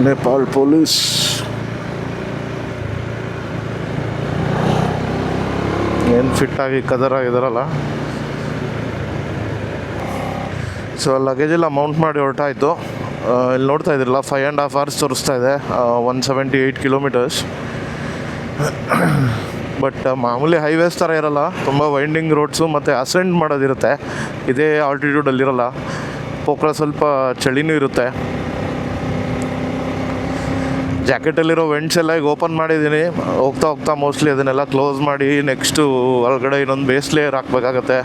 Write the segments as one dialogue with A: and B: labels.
A: Nepal police. ಏನು ಫಿಟ್ಟಾಗಿ ಕದರ್ ಆಗಿದಾರಲ್ಲ. So luggage ಎಲ್ಲ Mount ಮಾಡಿ ಹೊರಟಾಯಿತು. ಇಲ್ಲಿ ನೋಡ್ತಾ ಇದ್ರಲ್ಲ 5.5 hours ತೋರಿಸ್ತಾ ಇದೆ, 178 kilometers. ಬಟ್ ಮಾಮೂಲಿ ಹೈವೇಸ್ ಥರ ಇರೋಲ್ಲ, ತುಂಬ ವೈಂಡಿಂಗ್ ರೋಡ್ಸು ಮತ್ತು ಅಸೆಂಡ್ ಮಾಡೋದಿರುತ್ತೆ. ಇದೇ ಆಲ್ಟಿಟ್ಯೂಡಲ್ಲಿರಲ್ಲ. ಪೋಖ್ರಾ ಸ್ವಲ್ಪ ಚಳಿನೂ ಇರುತ್ತೆ. ಜಾಕೆಟಲ್ಲಿರೋ ವೆಂಟ್ಸ್ ಎಲ್ಲ ಈಗ ಓಪನ್ ಮಾಡಿದ್ದೀನಿ. ಹೋಗ್ತಾ ಹೋಗ್ತಾ ಮೋಸ್ಟ್ಲಿ ಅದನ್ನೆಲ್ಲ ಕ್ಲೋಸ್ ಮಾಡಿ ನೆಕ್ಸ್ಟು ಒಳಗಡೆ ಇನ್ನೊಂದು ಬೇಸ್ ಲೇಯರ್ ಹಾಕ್ಬೇಕಾಗತ್ತೆ.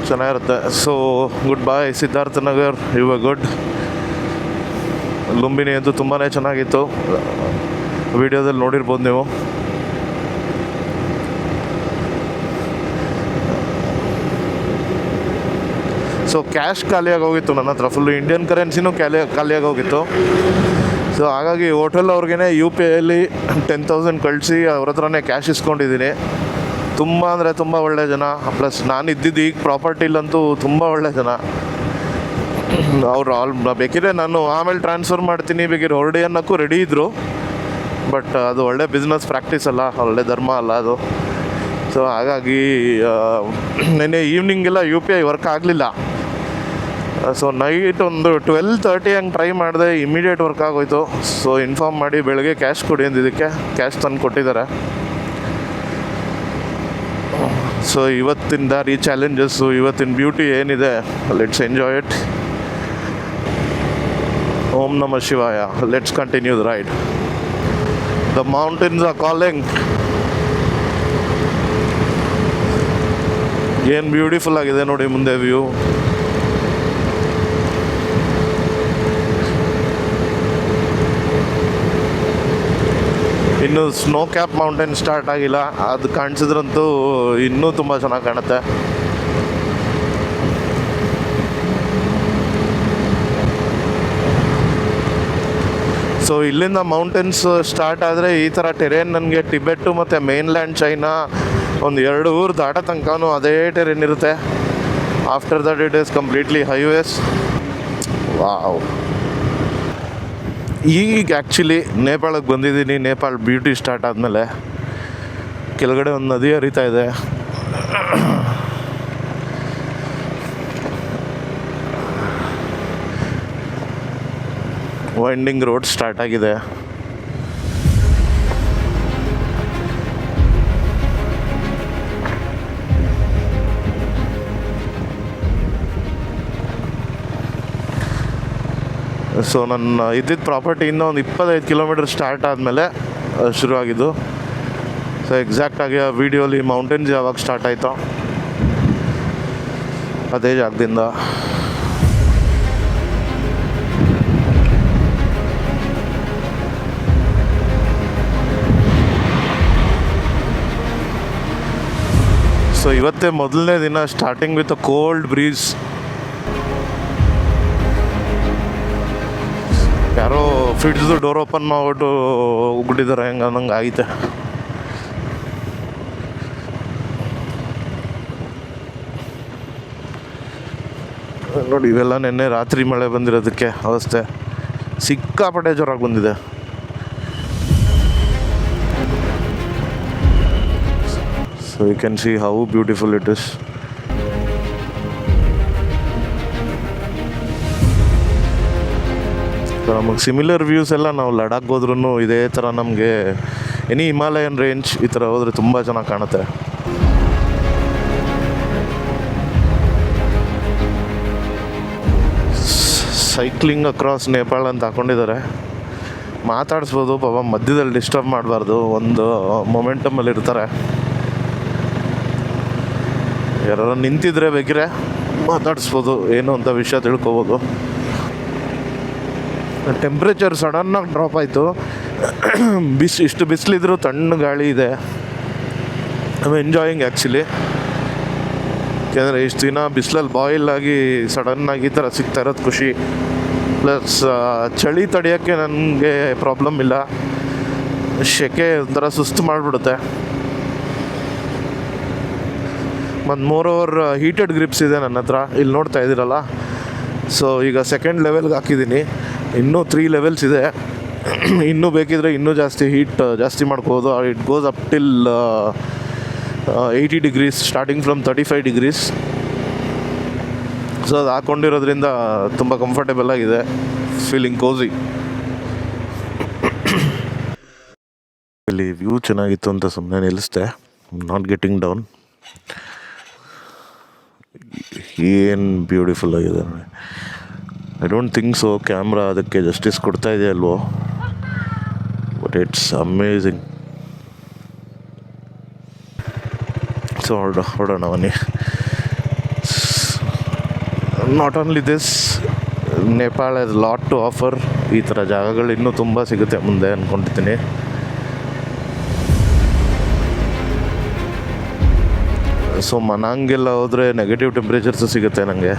A: ಚೆನ್ನಾಗಿರುತ್ತೆ. So good bye Siddhartha Nagar, you are good. Lumbini ಅಂತೂ ತುಂಬಾ ಚೆನ್ನಾಗಿತ್ತು, ವಿಡಿಯೋದಲ್ಲಿ ನೋಡಿರ್ಬೋದು ನೀವು. ಸೊ ಕ್ಯಾಶ್ ಖಾಲಿಯಾಗಿ ಹೋಗಿತ್ತು ನನ್ನ ಹತ್ರ, ಫುಲ್ಲು ಇಂಡಿಯನ್ ಕರೆನ್ಸಿನೂ ಖಾಲಿಯಾಗಿ ಹೋಗಿತ್ತು. ಸೊ ಹಾಗಾಗಿ ಹೋಟೆಲ್ ಅವ್ರಿಗೇ UPIಯಲ್ಲಿ 10,000 ಕಳಿಸಿ ಅವ್ರ ಹತ್ರನೇ ಕ್ಯಾಶ್ ಇಸ್ಕೊಂಡಿದ್ದೀನಿ. ತುಂಬ ಅಂದರೆ ತುಂಬ ಒಳ್ಳೆ ಜನ. ಪ್ಲಸ್ ನಾನು ಇದ್ದಿದ್ದು ಈಗ ಪ್ರಾಪರ್ಟಿಲಂತೂ ತುಂಬ ಒಳ್ಳೆ ಜನ. ಅವ್ರು ಬೇಕಿದ್ರೆ ನಾನು ಆಮೇಲೆ ಟ್ರಾನ್ಸ್ಫರ್ ಮಾಡ್ತೀನಿ ಬೇಕಿದ್ರೆ ಹೊರಡಿ ಅನ್ನೋಕ್ಕೂ ರೆಡಿ ಇದ್ದರು. ಬಟ್ ಅದು ಒಳ್ಳೆ ಬಿಸ್ನೆಸ್ ಪ್ರಾಕ್ಟೀಸ್ ಅಲ್ಲ, ಒಳ್ಳೆ ಧರ್ಮ ಅಲ್ಲ ಅದು. ಸೊ ಹಾಗಾಗಿ ನೆನ್ನೆ ಈವ್ನಿಂಗೆಲ್ಲ UPI ವರ್ಕ್ ಆಗಲಿಲ್ಲ. ಸೊ ನೈಟ್ ಒಂದು 12:30 ಹಂಗೆ ಟ್ರೈ ಮಾಡಿದೆ, ಇಮಿಡಿಯೇಟ್ ವರ್ಕ್ ಆಗೋಯ್ತು. ಸೊ ಇನ್ಫಾರ್ಮ್ ಮಾಡಿ ಬೆಳಗ್ಗೆ ಕ್ಯಾಶ್ ಕೊಡಿ ಅಂದಿದ್ದಕ್ಕೆ ಕ್ಯಾಶ್ ತಂದು ಕೊಟ್ಟಿದ್ದಾರೆ. ಸೊ ಇವತ್ತಿನ ದಾರಿ ಚಾಲೆಂಜಸ್ಸು, ಇವತ್ತಿನ ಬ್ಯೂಟಿ ಏನಿದೆ, ಲೆಟ್ಸ್ ಎಂಜಾಯ್ ಇಟ್. ಓಂ ನಮಃ ಶಿವಾಯ. Let's continue the ride. The mountains are calling. ಏನು ಬ್ಯೂಟಿಫುಲ್ ಆಗಿದೆ ನೋಡಿ ಮುಂದೆ ವ್ಯೂ. ಇನ್ನು ಸ್ನೋ ಕ್ಯಾಪ್ ಮೌಂಟೇನ್ ಸ್ಟಾರ್ಟ್ ಆಗಿಲ್ಲ, ಅದು ಕಾಣಿಸಿದ್ರಂತೂ ಇನ್ನೂ ತುಂಬ ಚೆನ್ನಾಗಿ ಕಾಣುತ್ತೆ. ಸೊ ಇಲ್ಲಿಂದ ಮೌಂಟೇನ್ಸ್ ಸ್ಟಾರ್ಟ್ ಆದರೆ ಈ ಥರ ಟೆರೇನ್ ನನಗೆ ಟಿಬೆಟ್ಟು ಮತ್ತು ಮೇನ್ಲ್ಯಾಂಡ್ ಚೈನಾ ಒಂದು 2 ಊರು ದಾಟೋ ತನಕನೂ ಅದೇ ಟೆರೇನ್ ಇರುತ್ತೆ. After that it is completely highways. Wow. ಈಗ ಆ್ಯಕ್ಚುಲಿ ನೇಪಾಳಕ್ಕೆ ಬಂದಿದ್ದೀನಿ. ನೇಪಾಳ ಬ್ಯೂಟಿ ಸ್ಟಾರ್ಟ್ ಆದಮೇಲೆ ಕೆಳಗಡೆ ಒಂದು ನದಿ ಹರಿತಾ ಇದೆ. ವೈಂಡಿಂಗ್ ರೋಡ್ ಸ್ಟಾರ್ಟ್ ಆಗಿದೆ. ಸೊ ನನ್ನ ಇದ್ದಿದ್ದ ಪ್ರಾಪರ್ಟಿಯಿಂದ ಒಂದು 25 kilometer ಸ್ಟಾರ್ಟ್ ಆದಮೇಲೆ ಶುರುವಾಗಿದ್ದು. ಸೊ ಎಕ್ಸಾಕ್ಟಾಗಿ ಆ ವೀಡಿಯೋಲಿ ಮೌಂಟೇನ್ಸ್ ಯಾವಾಗ ಸ್ಟಾರ್ಟ್ ಆಯಿತೋ ಅದೇ ಜಾಗದಿಂದ. ಸೊ ಇವತ್ತೇ ಮೊದಲನೇ ದಿನ, starting with a cold breeze. ಯಾರೋ ಫಿಡ್ಸ್ದು ಡೋರ್ ಓಪನ್ ಮಾಡಿಬಿಟ್ಟು ಹೋಗ್ಬಿಟ್ಟಿದ್ದಾರೆ, ಹೆಂಗೆ ಅನ್ನಂಗೆ ಆಗೈತೆ. ನೋಡಿ ಇವೆಲ್ಲ ನೆನ್ನೆ ರಾತ್ರಿ ಮಳೆ ಬಂದಿರೋದಕ್ಕೆ ಅವಸ್ಥೆ. ಸಿಕ್ಕಾಪಟ್ಟೆ ಜೋರಾಗಿ ಬಂದಿದೆ. So you can see how beautiful it is. ನಮಗೆ ಸಿಮಿಲರ್ ವ್ಯೂಸ್ ಎಲ್ಲ ನಾವು ಲಡಾಖ್ ಹೋದ್ರೂ ಇದೇ ಥರ ನಮಗೆ ಎನಿ ಹಿಮಾಲಯನ್ ರೇಂಜ್ ಈ ಥರ ಹೋದರೆ ತುಂಬ ಚೆನ್ನಾಗಿ ಕಾಣುತ್ತೆ. ಸೈಕ್ಲಿಂಗ್ ಅಕ್ರಾಸ್ ನೇಪಾಳ ಅಂತ ಹಾಕ್ಕೊಂಡಿದ್ದಾರೆ. ಮಾತಾಡಿಸ್ಬೋದು ಪಾಪ, ಮಧ್ಯದಲ್ಲಿ ಡಿಸ್ಟರ್ಬ್ ಮಾಡಬಾರ್ದು, ಒಂದು ಮೊಮೆಂಟಮಲ್ಲಿ ಇರ್ತಾರೆ. ಯಾರು ನಿಂತಿದ್ರೆ ಬೇಕಿದ್ರೆ ಮಾತಾಡಿಸ್ಬೋದು, ಏನು ಅಂತ ವಿಷಯ ತಿಳ್ಕೊಬೋದು. ಟೆಂಪ್ರೇಚರ್ ಸಡನ್ನಾಗಿ ಡ್ರಾಪ್ ಆಯಿತು. ಇಷ್ಟು ಬಿಸಿಲಿದ್ರು ತಣ್ಣ ಗಾಳಿ ಇದೆ. I enjoying actually. ಯಾಕೆಂದರೆ ಇಷ್ಟು ದಿನ ಬಿಸಿಲಲ್ಲಿ ಬಾಯ್ಲ್ ಆಗಿ ಸಡನ್ನಾಗಿ ಈ ಥರ ಸಿಗ್ತಾ ಇರೋದು ಖುಷಿ. ಪ್ಲಸ್ ಚಳಿ ತಡೆಯೋಕ್ಕೆ ನನಗೆ ಪ್ರಾಬ್ಲಮ್ ಇಲ್ಲ. ಸೆಕೆ ಒಂಥರ ಸುಸ್ತು ಮಾಡಿಬಿಡುತ್ತೆ. ಮತ್ತು ಮೋರ್ ಓವರ್ ಹೀಟೆಡ್ ಗ್ರಿಪ್ಸ್ ಇದೆ ನನ್ನ ಹತ್ರ. ಇಲ್ಲಿ ನೋಡ್ತಾ ಇದ್ದೀರಲ್ಲ, ಸೊ ಈಗ ಸೆಕೆಂಡ್ ಲೆವೆಲ್ಗೆ ಹಾಕಿದ್ದೀನಿ, ಇನ್ನೂ 3 ಲೆವೆಲ್ಸ್ ಇದೆ. ಇನ್ನೂ ಬೇಕಿದ್ರೆ ಇನ್ನೂ ಜಾಸ್ತಿ ಹೀಟ್ ಜಾಸ್ತಿ ಮಾಡ್ಕೋಬೋದು. It goes up till 80 degrees starting from 35 degrees. So ಅದು ಹಾಕ್ಕೊಂಡಿರೋದ್ರಿಂದ ತುಂಬ ಕಂಫರ್ಟೇಬಲ್ ಆಗಿದೆ, ಫೀಲಿಂಗ್ ಕೋಸಿ. ಇಲ್ಲಿ ವ್ಯೂ ಚೆನ್ನಾಗಿತ್ತು ಅಂತ ಸುಮ್ಮನೆ ನಿಲ್ಲಿಸ್ದೆ, ನಾಟ್ ಗೆಟಿಂಗ್ ಡೌನ್. ಏನು ಬ್ಯೂಟಿಫುಲ್ ಆಗಿದೆ. I don't think so camera ಅದಕ್ಕೆ ಜಸ್ಟಿಸ್ ಕೊಡ್ತಾ ಇದೆ ಅಲ್ವೋ, ಬಟ್ ಇಟ್ಸ್ ಅಮೇಝಿಂಗ್. ಸೊ ಹೊರಡೋಣ ಬನ್ನಿ. Not only this, Nepal is lot to offer. ಈ ಥರ ಜಾಗಗಳು ಇನ್ನೂ ತುಂಬ ಸಿಗುತ್ತೆ ಮುಂದೆ ಅಂದ್ಕೊಂಡಿದ್ದೀನಿ. ಸೊ ಮನಾಂಗೆಲ್ಲ ಹೋದರೆ ನೆಗೆಟಿವ್ ಟೆಂಪ್ರೇಚರ್ಸು ಸಿಗುತ್ತೆ ನನಗೆ.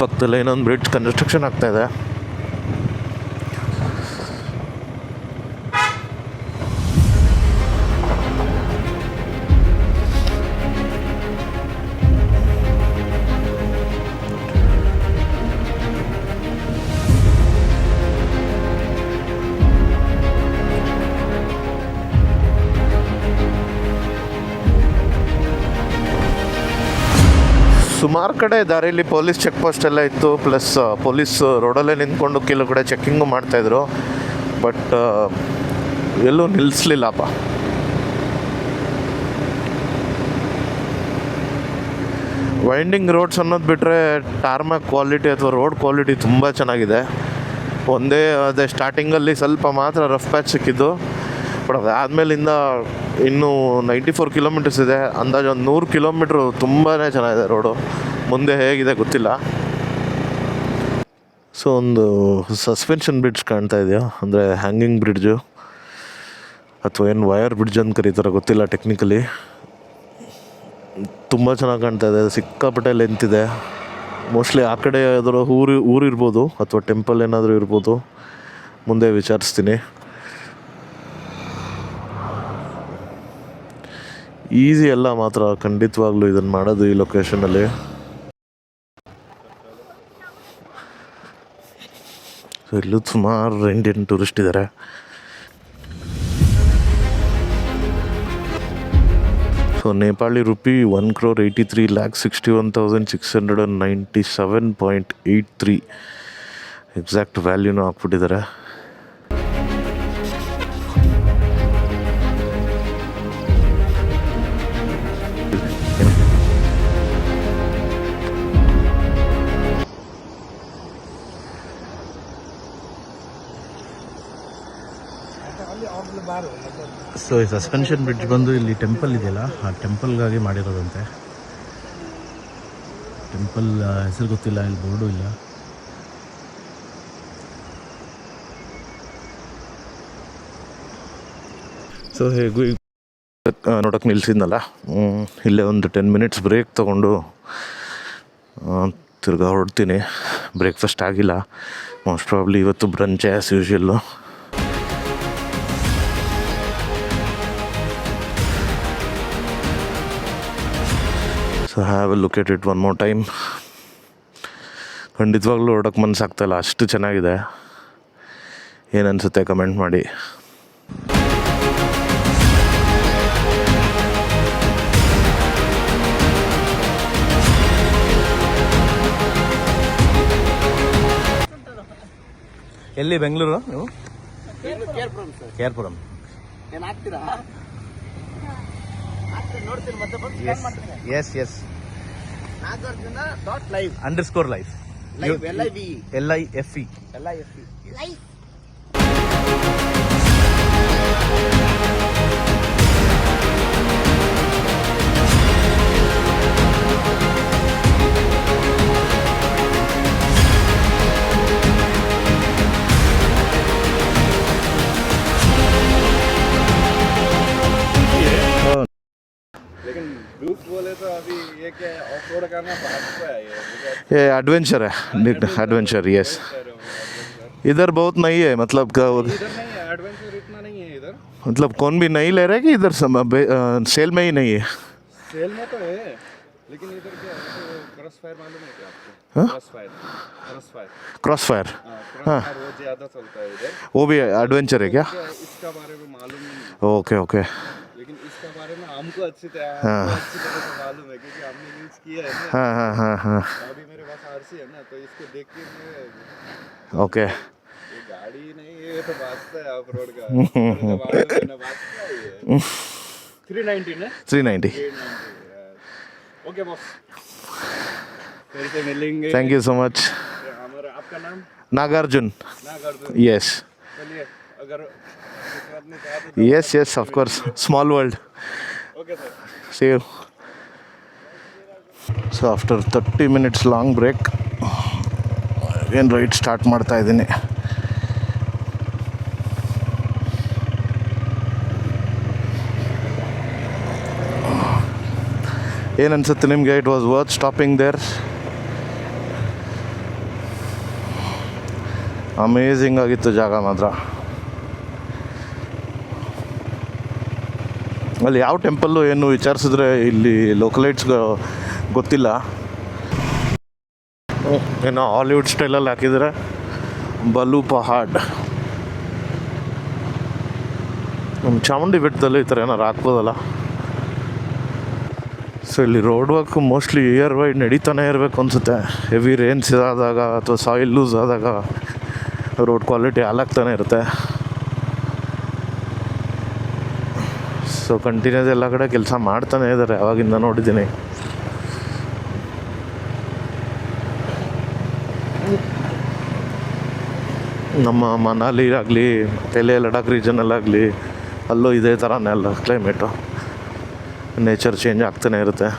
A: ಪಕ್ಕದಲ್ಲೇ ಇನ್ನೊಂದು ಬ್ರಿಡ್ಜ್ ಕನ್ಸ್ಟ್ರಕ್ಷನ್ ಆಗ್ತಾಯಿದೆ. ಸುಮಾರು ಕಡೆ ದಾರಿಯಲ್ಲಿ ಪೊಲೀಸ್ ಚೆಕ್ ಪೋಸ್ಟ್ ಎಲ್ಲ ಇತ್ತು, ಪ್ಲಸ್ ಪೊಲೀಸ್ ರೋಡಲ್ಲೇ ನಿಂತ್ಕೊಂಡು ಕೆಲವು ಕಡೆ ಚೆಕ್ಕಿಂಗು ಮಾಡ್ತಾಯಿದ್ರು. ಬಟ್ ಎಲ್ಲೂ ನಿಲ್ಲಿಸ್ಲಿಲ್ಲಪ್ಪ. ವೈಂಡಿಂಗ್ ರೋಡ್ಸ್ ಅನ್ನೋದು ಬಿಟ್ಟರೆ ಟಾರ್ಮ್ಯಾಕ್ ಕ್ವಾಲಿಟಿ ಅಥವಾ ರೋಡ್ ಕ್ವಾಲಿಟಿ ತುಂಬ ಚೆನ್ನಾಗಿದೆ. ಅದೇ ಸ್ಟಾರ್ಟಿಂಗಲ್ಲಿ ಸ್ವಲ್ಪ ಮಾತ್ರ ರಫ್ ಪ್ಯಾಚ್ ಸಿಕ್ಕಿದ್ದು, ಬಟ್ ಅದಾದಮೇಲಿಂದ ಇನ್ನೂ 94 ಕಿಲೋಮೀಟರ್ಸ್ ಇದೆ. ಅಂದಾಜು ಒಂದು 100 ಕಿಲೋಮೀಟ್ರು ತುಂಬಾ ಚೆನ್ನಾಗಿದೆ ರೋಡು. ಮುಂದೆ ಹೇಗಿದೆ ಗೊತ್ತಿಲ್ಲ. ಸೊ ಒಂದು ಸಸ್ಪೆನ್ಷನ್ ಬ್ರಿಡ್ಜ್ ಕಾಣ್ತಾ ಇದೆಯಾ, ಅಂದರೆ ಹ್ಯಾಂಗಿಂಗ್ ಬ್ರಿಡ್ಜು ಅಥವಾ ಏನು ವಯರ್ ಬ್ರಿಡ್ಜ್ ಅಂತ ಕರೀತಾರೆ ಗೊತ್ತಿಲ್ಲ ಟೆಕ್ನಿಕಲಿ. ತುಂಬ ಚೆನ್ನಾಗಿ ಕಾಣ್ತಾ ಇದೆ, ಸಿಕ್ಕಾಪಟ್ಟೆ ಲೆಂತ್ ಇದೆ. ಮೋಸ್ಟ್ಲಿ ಆ ಕಡೆ ಯಾವ್ದಾದ್ರು ಊರು ಇರ್ಬೋದು ಅಥವಾ ಟೆಂಪಲ್ ಏನಾದರೂ ಇರ್ಬೋದು, ಮುಂದೆ ವಿಚಾರಿಸ್ತೀನಿ. ಈಸಿ ಅಲ್ಲ ಮಾತ್ರ ಖಂಡಿತವಾಗ್ಲೂ ಇದನ್ನು ಮಾಡೋದು ಈ ಲೊಕೇಶನಲ್ಲಿ. ಸೊ ಇಲ್ಲೂ ಸುಮಾರು ಇಂಡಿಯನ್ ಟೂರಿಸ್ಟ್ ಇದ್ದಾರೆ. ಸೊ ನೇಪಾಳಿ ರುಪಿ 1,83,61,697.83 ಎಕ್ಸಾಕ್ಟ್ ವ್ಯಾಲ್ಯೂನೂ ಹಾಕ್ಬಿಟ್ಟಿದ್ದಾರೆ.
B: ಸೊ ಈ ಸಸ್ಪೆನ್ಷನ್ ಬ್ರಿಡ್ಜ್ ಬಂದು ಇಲ್ಲಿ ಟೆಂಪಲ್ ಇದೆಯಲ್ಲ, ಆ ಟೆಂಪಲ್ಗಾಗಿ ಮಾಡಿರೋದಂತೆ. ಟೆಂಪಲ್ ಹೆಸರು ಗೊತ್ತಿಲ್ಲ, ಇಲ್ಲಿ ಬೋರ್ಡು ಇಲ್ಲ.
A: ಸೊ ಹೇಗೂ ನೋಡೋಕೆ ನಿಲ್ಸಿದ್ನಲ್ಲ, ಇಲ್ಲೇ ಒಂದು 10 ಮಿನಿಟ್ಸ್ ಬ್ರೇಕ್ ತೊಗೊಂಡು ತಿರ್ಗಾ ಹೊರಡ್ತೀನಿ. ಬ್ರೇಕ್ಫಾಸ್ಟ್ ಆಗಿಲ್ಲ, ಮೋಸ್ಟ್ ಪ್ರಾಬ್ಲಿ ಇವತ್ತು brunch as usual. So have a look at it one more time. ಖಂಡಿತವಾಗ್ಲೂ ಹೊರಡೋಕ್ಕೆ ಮನಸ್ಸಾಗ್ತಾಯಿಲ್ಲ, ಅಷ್ಟು ಚೆನ್ನಾಗಿದೆ. ಏನನ್ಸುತ್ತೆ ಕಮೆಂಟ್ ಮಾಡಿ.
B: ಎಲ್ಲಿ ಬೆಂಗಳೂರು ನೀವು? Kerpuram. Yes yes _life LIFE.
A: ये एडवेंचर है, एडवेंचर यस. इधर बहुत नहीं है, मतलब
C: इधर नहीं है एडवेंचर, इतना नहीं है इधर.
A: मतलब कौन भी नहीं ले रहा है कि इधर सेल में ही नहीं है?
C: सेल में तो है. लेकिन इधर क्या है तो क्रॉस फायर मालूम है क्या आपको?
A: हाँ?
C: Cross fire
A: cross fire
C: cross fire वो ज़्यादा चलता है इधर।
A: वो भी एडवेंचर है क्या?
C: क्या है, इसका बारे में मालूम नहीं है,
A: ओके ओके
C: लेकिन इसका बारे में हमको अच्छी तरह से मालूम है क्योंकि हमने यूज़ किया है ना।
A: हाँ हाँ हाँ हाँ
C: अभी मेरे पास आरसी है ना, तो इसको देख के मैं
A: ओके
C: ये गाड़ी नहीं है, ये तो वास्ता है ऑफ रोड का। मालूम है ना वास्ता है ये 390 ना
A: 390
C: ओके बॉस, फिर से मिलेंगे।
A: थैंक यू सो मच
C: हमारा आपका नाम
A: नागार्जुन
C: नागार्जुन।
A: यस
C: चलिए अगर किस्मत ने कहा तो
A: yes yes of course small world
C: okay sir.
A: see you so after 30 minutes long break again ride start ಮಾಡ್ತಾ ಇದ್ದೀನಿ ಏನು ಅನ್ಸುತ್ತೆ ನಿಮಗೆ it was worth stopping there amazing ಆಗಿತ್ತು ಜಾಗ ಮಾತ್ರ ಅಲ್ಲಿ ಯಾವ ಟೆಂಪಲ್ಲು ಏನು ವಿಚಾರಿಸಿದ್ರೆ ಇಲ್ಲಿ ಲೋಕಲೈಟ್ಸ್ಗೆ ಗೊತ್ತಿಲ್ಲ ಏನೋ ಹಾಲಿವುಡ್ ಸ್ಟೈಲಲ್ಲಿ ಹಾಕಿದರೆ ಬಲು ಪಹಾಡ್ ನಮ್ಮ ಚಾಮುಂಡಿ ಬೆಟ್ಟದಲ್ಲೂ ಈ ಥರ ಏನಾರು ಹಾಕ್ಬೋದಲ್ಲ ಸೊ ಇಲ್ಲಿ road work mostly year wide ನಡೀತಾನೆ ಇರಬೇಕು ಅನಿಸುತ್ತೆ ಹೆವಿ ರೇನ್ಸ್ ಆದಾಗ ಅಥವಾ ಸಾಯಿಲ್ ಲೂಸ್ ಆದಾಗ ರೋಡ್ ಕ್ವಾಲಿಟಿ ಹಾಳಾಗ್ತಾನೆ ಇರುತ್ತೆ ಸೊ ಕಂಟಿನ್ಯೂಸ್ ಎಲ್ಲ ಕಡೆ ಕೆಲಸ ಮಾಡ್ತಾನೆ ಇದ್ದಾರೆ ಅವಾಗಿಂದ ನೋಡಿದ್ದೀನಿ ನಮ್ಮ ಮನಾಲಿ ಆಗಲಿ ಲೇಹ್ ಲಡಾಖ್ ರೀಜನಲ್ಲಾಗಲಿ ಅಲ್ಲೂ ಇದೇ ಥರನೇ ಅಲ್ಲ ಕ್ಲೈಮೇಟು ನೇಚರ್ ಚೇಂಜ್ ಆಗ್ತಾನೆ ಇರುತ್ತೆ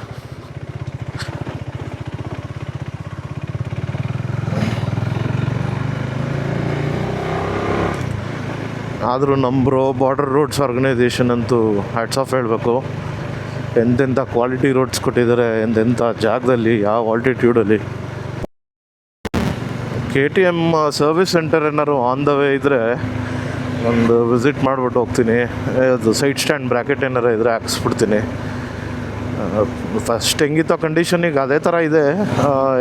A: ಆದರೂ ನಮ್ಮ ಬಾರ್ಡರ್ ರೋಡ್ಸ್ ಆರ್ಗನೈಸೇಷನ್ ಅಂತೂ ಹ್ಯಾಟ್ಸ್ ಆಫ್ ಹೇಳಬೇಕು ಎಂತೆಂಥ ಕ್ವಾಲಿಟಿ ರೋಡ್ಸ್ ಕೊಟ್ಟಿದ್ದಾರೆ ಎಂತೆಂಥ ಜಾಗದಲ್ಲಿ ಯಾವ ಆಲ್ಟಿಟ್ಯೂಡಲ್ಲಿ KTM ಸರ್ವಿಸ್ ಸೆಂಟರ್ ಏನಾದ್ರು ಆನ್ ದ ವೇ ಇದ್ದರೆ ಒಂದು ವಿಸಿಟ್ ಮಾಡಿಬಿಟ್ಟು ಹೋಗ್ತೀನಿ ಅದು ಸೈಡ್ ಸ್ಟ್ಯಾಂಡ್ ಬ್ರ್ಯಾಕೆಟ್ ಏನಾರು ಇದ್ದರೆ ಹಾಕ್ಸ್ಬಿಡ್ತೀನಿ ಫಸ್ಟ್ ಹೆಂಗಿತ್ತೋ ಕಂಡೀಷನಿಗೆ ಅದೇ ಥರ ಇದೆ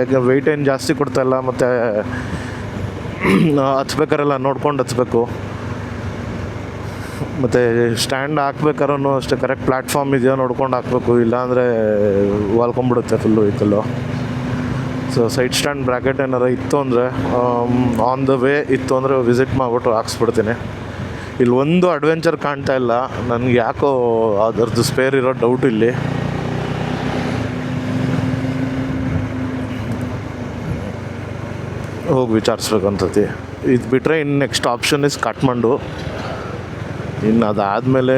A: ಈಗ ವೆಯ್ಟ್ ಏನು ಜಾಸ್ತಿ ಕೊಡ್ತಾಯಿಲ್ಲ ಮತ್ತು ಹಚ್ಬೇಕಾರೆಲ್ಲ ನೋಡ್ಕೊಂಡು ಹಚ್ಬೇಕು ಮತ್ತು ಸ್ಟ್ಯಾಂಡ್ ಹಾಕ್ಬೇಕಾದ್ರೂ ಅಷ್ಟೇ ಕರೆಕ್ಟ್ ಪ್ಲ್ಯಾಟ್ಫಾರ್ಮ್ ಇದೆಯೋ ನೋಡ್ಕೊಂಡು ಹಾಕಬೇಕು ಇಲ್ಲಾಂದರೆ ವಾಲ್ಕೊಂಬಿಡುತ್ತೆ full vehicle so side stand bracket ಏನಾರು ಇತ್ತು ಅಂದರೆ ಆನ್ ದ ವೇ ಇತ್ತು ಅಂದರೆ ವಿಸಿಟ್ ಮಾಡಿಬಿಟ್ಟು ಹಾಕ್ಸ್ಬಿಡ್ತೀನಿ ಇಲ್ಲಿ ಒಂದು ಅಡ್ವೆಂಚರ್ ಕಾಣ್ತಾ ಇಲ್ಲ ನನಗೆ ಯಾಕೋ ಅದರದ್ದು ಸ್ಪೇರ್ ಇರೋ ಡೌಟ್ ಇಲ್ಲಿ ಹೋಗಿ ವಿಚಾರಿಸ್ಬೇಕಂತತಿ ಇದು ಬಿಟ್ಟರೆ ಇನ್ನು ನೆಕ್ಸ್ಟ್ ಆಪ್ಷನ್ ಇಸ್ ಕಾಟ್ಮಂಡು ಇನ್ನು ಅದಾದಮೇಲೆ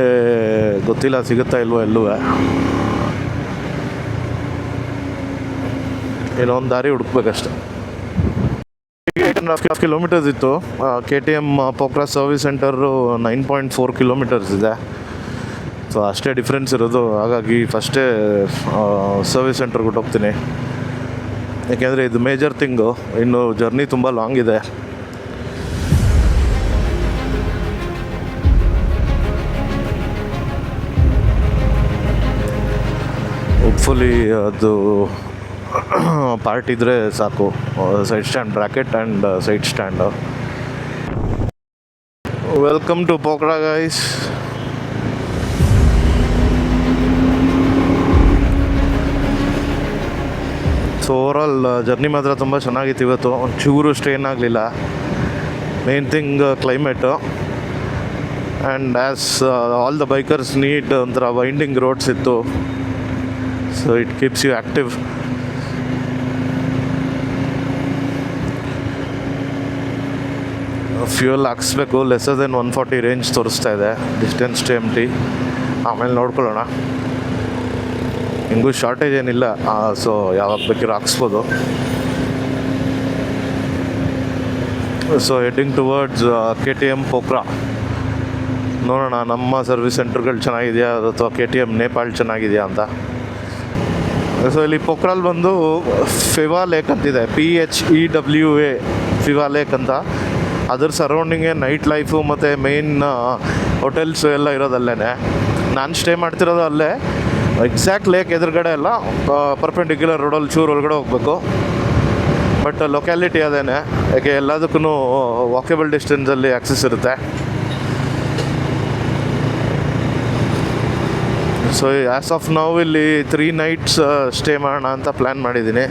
A: ಗೊತ್ತಿಲ್ಲ ಸಿಗುತ್ತಾ ಇಲ್ವೋ ಎಲ್ಲೂ ಏನೋ ಒಂದು ದಾರಿ ಹುಡುಕ್ಬೇಕಷ್ಟೆ 8.5 ಕಿಲೋಮೀಟರ್ಸ್ ಇತ್ತು KTM Pokhara service centre 9.4 kilometres ಇದೆ ಸೊ ಅಷ್ಟೇ ಡಿಫ್ರೆನ್ಸ್ ಇರೋದು ಹಾಗಾಗಿ ಫಸ್ಟೇ ಸರ್ವಿಸ್ ಸೆಂಟರ್ಗೆ ಹೊಟ್ಟೋಗ್ತೀನಿ ಯಾಕೆಂದರೆ ಇದು ಮೇಜರ್ ಥಿಂಗು ಇನ್ನು ಜರ್ನಿ ತುಂಬ ಲಾಂಗ್ ಇದೆ ಹೋಪ್ಫುಲಿ ಅದು ಪಾರ್ಟ್ ಇದ್ದರೆ ಸಾಕು side stand bracket and side stand welcome to Pokhara guys so overall journey ಮಾತ್ರ ತುಂಬ ಚೆನ್ನಾಗಿತ್ತು ಇವತ್ತು ಒಂಚೂರು ಸ್ಟ್ರೇನ್ ಆಗಲಿಲ್ಲ main thing climate and as all the bikers need ಒಂಥರ ವೈಂಡಿಂಗ್ ರೋಡ್ಸ್ ಇತ್ತು so it keeps you active fuel ಹಾಕ್ಸ್ಬೇಕು ಲೆಸರ್ ದೆನ್ 140 ರೇಂಜ್ ತೋರಿಸ್ತಾ ಇದೆ ಡಿಸ್ಟೆನ್ಸ್ ಟು MT ಆಮೇಲೆ ನೋಡ್ಕೊಳ್ಳೋಣ ಹಿಂಗೂ ಶಾರ್ಟೇಜ್ ಏನಿಲ್ಲ ಸೊ ಯಾವಾಗ ಬೇಕಿರೋ ಹಾಕ್ಸ್ಬೋದು so heading towards KTM Pokhara ನೋಡೋಣ ನಮ್ಮ ಸರ್ವಿಸ್ ಸೆಂಟರ್ಗಳು ಚೆನ್ನಾಗಿದೆಯಾ ಅಥವಾ KTM ನೇಪಾಳ್ ಚೆನ್ನಾಗಿದೆಯಾ ಅಂತ ಸೊ ಇಲ್ಲಿ ಪೋಖ್ರಾಲ್ ಬಂದು ಫಿವಾ ಲೇಕ್ ಅಂತಿದೆ PHEWA ಫಿವಾ ಲೇಕ್ ಅಂತ ಅದ್ರ ಸರೌಂಡಿಂಗೇ ನೈಟ್ ಲೈಫು ಮತ್ತು ಮೇಯ್ನ್ ಹೋಟೆಲ್ಸು ಎಲ್ಲ ಇರೋದಲ್ಲೇ ನಾನು ಸ್ಟೇ ಮಾಡ್ತಿರೋದು ಅಲ್ಲೇ ಎಕ್ಸಾಕ್ಟ್ ಲೇಕ್ ಎದುರುಗಡೆ ಎಲ್ಲ ಪರ್ಪೆಂಡಿಕ್ಯುಲರ್ ರೋಡಲ್ಲಿ ಚೂರು ಒಳಗಡೆ ಹೋಗಬೇಕು. ಬಟ್ ಲೊಕ್ಯಾಲಿಟಿ ಅದೇನೆ, ಯಾಕೆ ಎಲ್ಲದಕ್ಕೂ ವಾಕೇಬಲ್ ಡಿಸ್ಟೆನ್ಸಲ್ಲಿ ಆಕ್ಸೆಸ್ ಇರುತ್ತೆ. ಸೊ ಆ್ಯಸ್ ಆಫ್ ನಾವು ಇಲ್ಲಿ 3 nights ಸ್ಟೇ ಮಾಡೋಣ ಅಂತ ಪ್ಲ್ಯಾನ್ ಮಾಡಿದ್ದೀನಿ.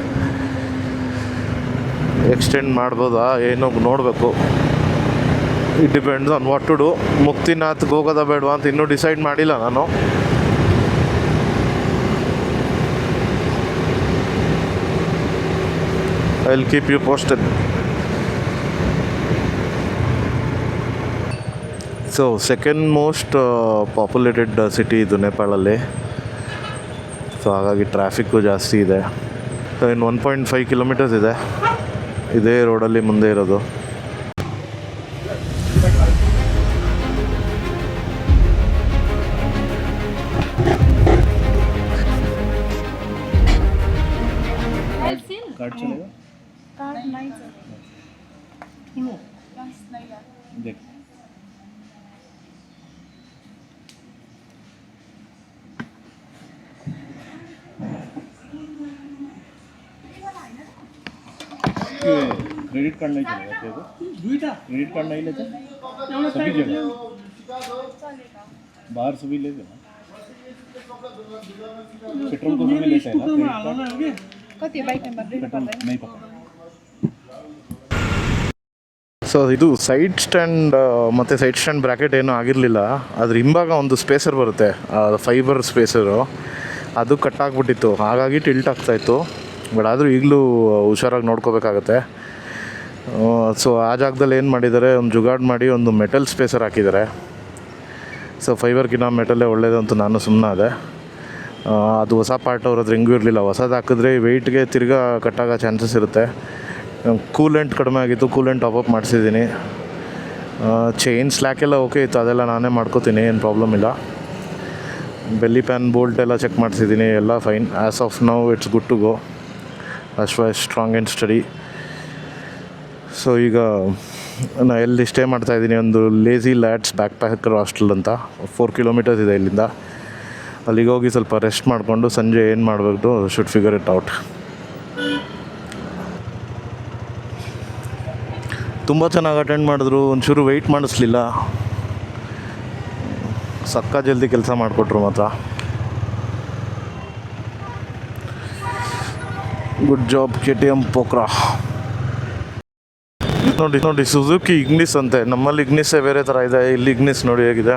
A: ಎಕ್ಸ್ಟೆಂಡ್ ಮಾಡ್ಬೋದಾ ಏನೋ ನೋಡಬೇಕು. It depends on what to do. ಮುಕ್ತಿನಾಥ್ಗೆ ಹೋಗೋದಾ ಬೇಡವಾ ಅಂತ ಇನ್ನೂ ಡಿಸೈಡ್ ಮಾಡಿಲ್ಲ ನಾನು. I will keep you posted. So second most populated city ಇದು ನೇಪಾಳಲ್ಲಿ. ಸೊ ಹಾಗಾಗಿ ಟ್ರಾಫಿಕ್ಕು ಜಾಸ್ತಿ ಇದೆ. ಇನ್ನು 1.5 kilometers ಇದೆ ಇದೇ ರೋಡಲ್ಲಿ ಮುಂದೆ ಇರೋದು.
B: कार्ड चलेगा?
D: कार्ड नहीं चलेगा। बस नहीं है।
B: देख क्रेडिट कार्ड नहीं चलेगा तेरे को? क्रेडिट कार्ड नहीं लेते सभी जगह? बाहर सभी लेते ना, पेट्रोल को सभी लेते हैं ना क्रेडिट कार्ड?
D: कति बाइक नंबर
B: पेट्रोल नहीं पकड़.
A: ಸೊ ಇದು ಸೈಡ್ ಸ್ಟ್ಯಾಂಡ್ ಮತ್ತು ಸೈಡ್ ಸ್ಟ್ಯಾಂಡ್ ಬ್ರ್ಯಾಕೆಟ್ ಏನೂ ಆಗಿರಲಿಲ್ಲ. ಅದ್ರ ಹಿಂಭಾಗ ಒಂದು ಸ್ಪೇಸರ್ ಬರುತ್ತೆ, ಫೈಬರ್ ಸ್ಪೇಸರು, ಅದು ಕಟ್ಟಾಗ್ಬಿಟ್ಟಿತ್ತು. ಹಾಗಾಗಿ ಟಿಲ್ಟ್ ಆಗ್ತಾಯಿತ್ತು. ಬಟ್ ಆದರೂ ಈಗಲೂ ಹುಷಾರಾಗಿ ನೋಡ್ಕೋಬೇಕಾಗತ್ತೆ. ಸೊ ಆ ಜಾಗದಲ್ಲಿ ಏನು ಮಾಡಿದ್ದಾರೆ, ಒಂದು ಜುಗಾಡ್ ಮಾಡಿ ಒಂದು ಮೆಟಲ್ ಸ್ಪೇಸರ್ ಹಾಕಿದ್ದಾರೆ. ಸೊ ಫೈಬರ್ಗಿನ್ನ ಮೆಟಲ್ಲೇ ಒಳ್ಳೇದಂತೂ ನಾನು ಸುಮ್ಮನಾದೆ. ಅದು ಹೊಸ ಪಾರ್ಟ್ ಅವ್ರದ್ದು ಹೆಂಗೂ ಇರಲಿಲ್ಲ. ಹೊಸದು ಹಾಕಿದ್ರೆ ವೆಯ್ಟ್ಗೆ ತಿರ್ಗಾ ಕಟ್ಟಾಗೋ ಚಾನ್ಸಸ್ ಇರುತ್ತೆ. ಕೂಲೆಂಟ್ ಕಡಿಮೆ ಆಗಿತ್ತು, ಕೂಲೆಂಟ್ ಟಾಪಪ್ ಮಾಡಿಸಿದ್ದೀನಿ. ಚೈನ್ ಸ್ಲ್ಯಾಕ್ ಎಲ್ಲ ಓಕೆ ಇತ್ತು, ಅದೆಲ್ಲ ನಾನೇ ಮಾಡ್ಕೋತೀನಿ, ಏನು ಪ್ರಾಬ್ಲಮ್ ಇಲ್ಲ. ಬೆಲ್ಲಿ ಪ್ಯಾನ್ ಬೋಲ್ಟ್ ಎಲ್ಲ ಚೆಕ್ ಮಾಡಿಸಿದ್ದೀನಿ, ಎಲ್ಲ fine. As of now it's good to go. ಅಷ್ಟು ಸ್ಟ್ರಾಂಗ್ ಆ್ಯಂಡ್ ಸ್ಟಡಿ. ಸೊ ಈಗ ನಾನು ಎಲ್ಲಿ ಸ್ಟೇ ಮಾಡ್ತಾಯಿದ್ದೀನಿ, ಒಂದು lazy lads back packer hostel ಅಂತ 4 kilometers ಇದೆ ಇಲ್ಲಿಂದ. ಅಲ್ಲಿಗೆ ಹೋಗಿ ಸ್ವಲ್ಪ ರೆಸ್ಟ್ ಮಾಡಿಕೊಂಡು ಸಂಜೆ ಏನು ಮಾಡಬೇಕು ಶುಡ್ ಫಿಗರ್ ಇಟ್ ಔಟ್. ತುಂಬ ಚೆನ್ನಾಗಿ ಅಟೆಂಡ್ ಮಾಡಿದ್ರು, ಒಂಚೂರು ವೆಯ್ಟ್ ಮಾಡಿಸ್ಲಿಲ್ಲ, ಸಕ್ಕ ಜಲ್ದಿ ಕೆಲಸ ಮಾಡಿಕೊಟ್ರು ಮಾತ್ರ. Good job KTM ಪೋಕ್ರಾ. ನೋಡಿ ಸುಜುಕಿ ಇಗ್ನಿಸ್ ಅಂತೆ. ನಮ್ಮಲ್ಲಿ ಇಗ್ನಿಸ್ಸೇ ಬೇರೆ ಥರ ಇದೆ, ಇಲ್ಲಿ ಇಗ್ನಿಸ್ ನೋಡಿ ಹೇಗಿದೆ.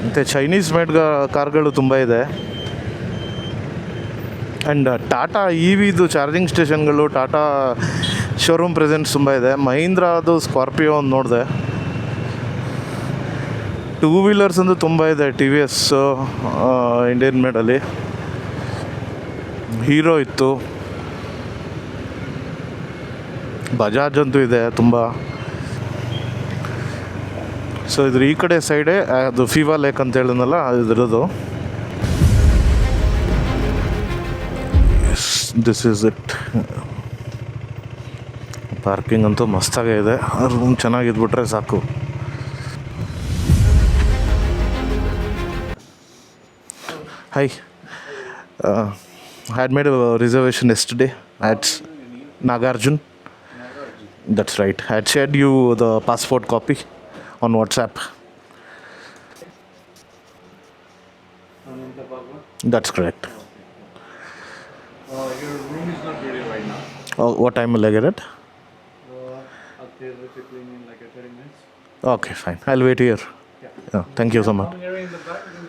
A: ಮತ್ತು ಚೈನೀಸ್ ಮೇಡ್ ಕಾರ್ಗಳು ತುಂಬ ಇದೆ. ಆ್ಯಂಡ್ ಟಾಟಾ EVದು ಚಾರ್ಜಿಂಗ್ ಸ್ಟೇಷನ್ಗಳು, ಟಾಟಾ ಶೋರೂಮ್ ಪ್ರೆಸೆನ್ಸ್ ತುಂಬ ಇದೆ. ಮಹೀಂದ್ರಾದು ಸ್ಕಾರ್ಪಿಯೋ ಒಂದು ನೋಡಿದೆ. 2 wheelers ಅಂತೂ ತುಂಬ ಇದೆ. TVS ಇಂಡಿಯನ್ ಮೇಡಲ್ಲಿ, ಹೀರೋ ಇತ್ತು, ಬಜಾಜ್ ಅಂತೂ ಇದೆ ತುಂಬ. ಸೊ ಇದ್ರ ಈ ಕಡೆ ಸೈಡೇ ಅದು ಫೀವಾ ಲೇಕ್ ಅಂತ ಹೇಳಿದ್ನಲ್ಲ, ಇದ್ರದ್ದು. This is it. ಪಾರ್ಕಿಂಗ್ ಅಂತೂ ಮಸ್ತಾಗೇ ಇದೆ. ರೂಮ್ ಚೆನ್ನಾಗಿದ್ಬಿಟ್ರೆ ಸಾಕು. Hi. I had made a reservation yesterday at Nagarjun. That's right. I had shared you the passport copy on WhatsApp. That's correct.
C: Your room is not ready right now.
A: Oh, what time will I get it?
C: I'll be between in like 30 minutes.
A: Okay, fine. I'll wait here. Yeah. Thank you so much.
C: Here in the back.